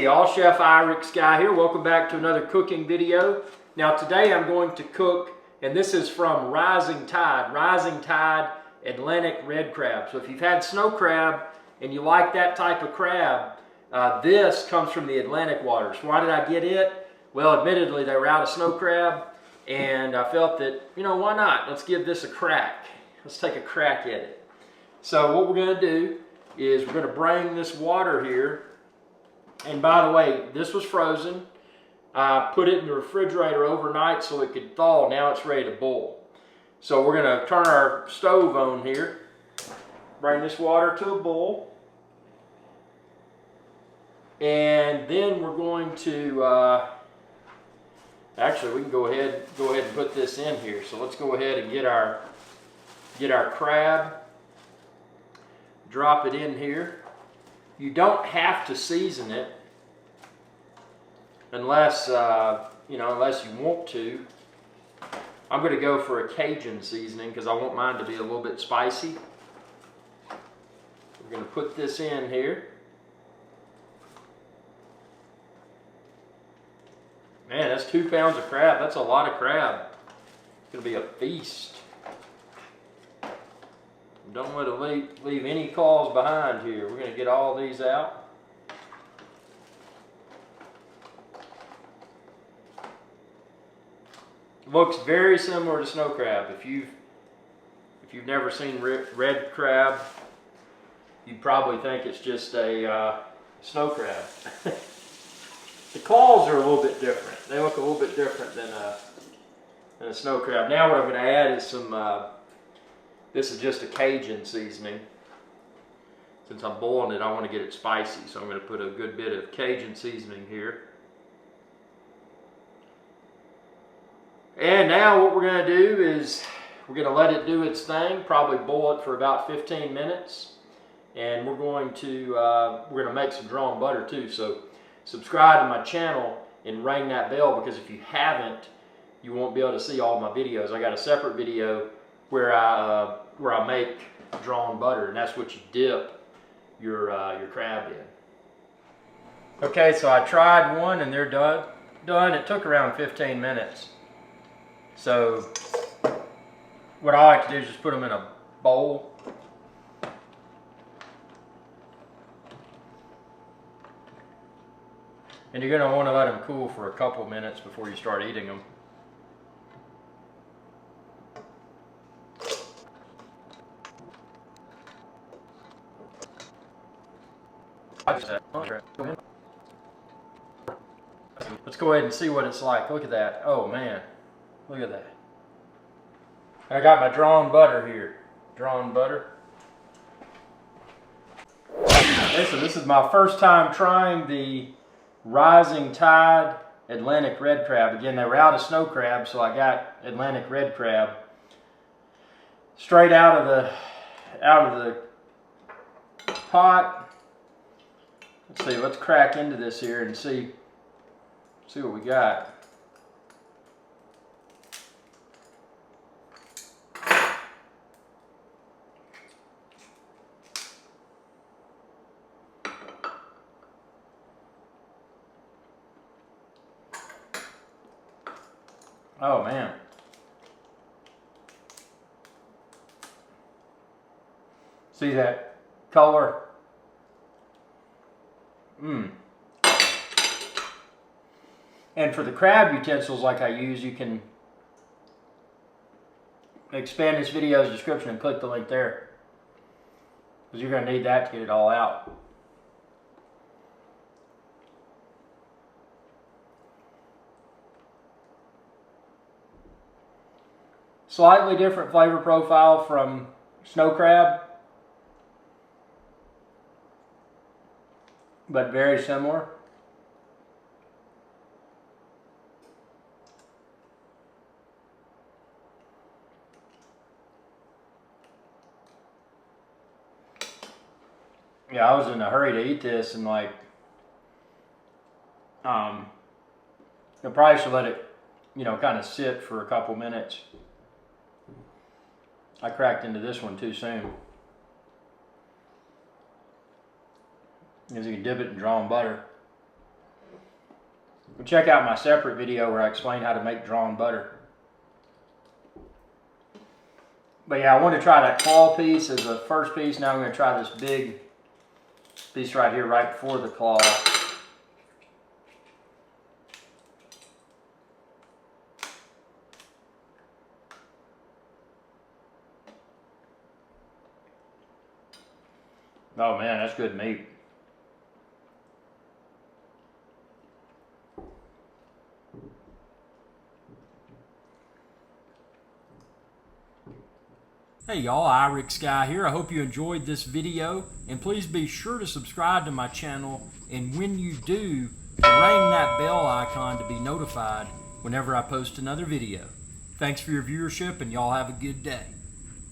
Hey y'all, Chef IrixGuy here. Welcome back to another cooking video. Now today I'm going to cook, and this is from Rising Tide Atlantic red crab. So if you've had snow crab and you like that type of crab, this comes from the Atlantic waters. Why did I get it? Well, admittedly they were out of snow crab, and I felt that, why not? Let's give this a crack. Let's take a crack at it. So what we're going to do is we're going to bring this water here. And by the way, this was frozen. I put it in the refrigerator overnight so it could thaw. Now it's ready to boil. So we're going to turn our stove on here. Bring this water to a boil. And then we're going to, actually we can go ahead and put this in here. So let's go ahead and get our crab. Drop it in here. You don't have to season it unless, unless you want to. I'm going to go for a Cajun seasoning because I want mine to be a little bit spicy. We're going to put this in here. Man, that's 2 pounds of crab. That's a lot of crab. It's going to be a feast. Don't let it leave any claws behind here. We're going to get all these out. Looks very similar to snow crab. If you've never seen red crab, you'd probably think it's just a snow crab. The claws are a little bit different. They look a little bit different than a snow crab. Now what I'm going to add is some. This is just a Cajun seasoning. Since I'm boiling it, I want to get it spicy, so I'm going to put a good bit of Cajun seasoning here. And now what we're going to do is we're going to let it do its thing, probably boil it for about 15 minutes. And we're going to make some drawn butter too. So subscribe to my channel and ring that bell, because if you haven't, you won't be able to see all my videos. I got a separate video where I make drawn butter, and that's what you dip your crab in. Okay, so I tried one and they're done. It took around 15 minutes. So what I like to do is just put them in a bowl. And you're going to want to let them cool for a couple minutes before you start eating them. Let's go ahead and see what it's like. Look at that. Oh man, look at that. I got my drawn butter here. Drawn butter. Okay, so this is my first time trying the Rising Tide Atlantic red crab. Again, they were out of snow crab, so I got Atlantic red crab straight out of the pot. Let's see, let's crack into this here and see what we got. Oh man. See that color? And for the crab utensils like I use, you can expand this video's description and click the link there, because you're going to need that to get it all out. Slightly different flavor profile from snow crab, but very similar. Yeah, I was in a hurry to eat this, and I probably should let it, kind of sit for a couple minutes. I cracked into this one too soon. As you can dip it in drawn butter. Check out my separate video where I explain how to make drawn butter. But yeah, I want to try that claw piece as the first piece. Now I'm going to try this big piece right here, right before the claw. Oh man, that's good meat. Hey y'all, IrixGuy here. I hope you enjoyed this video, and please be sure to subscribe to my channel, and when you do, ring that bell icon to be notified whenever I post another video. Thanks for your viewership, and y'all have a good day.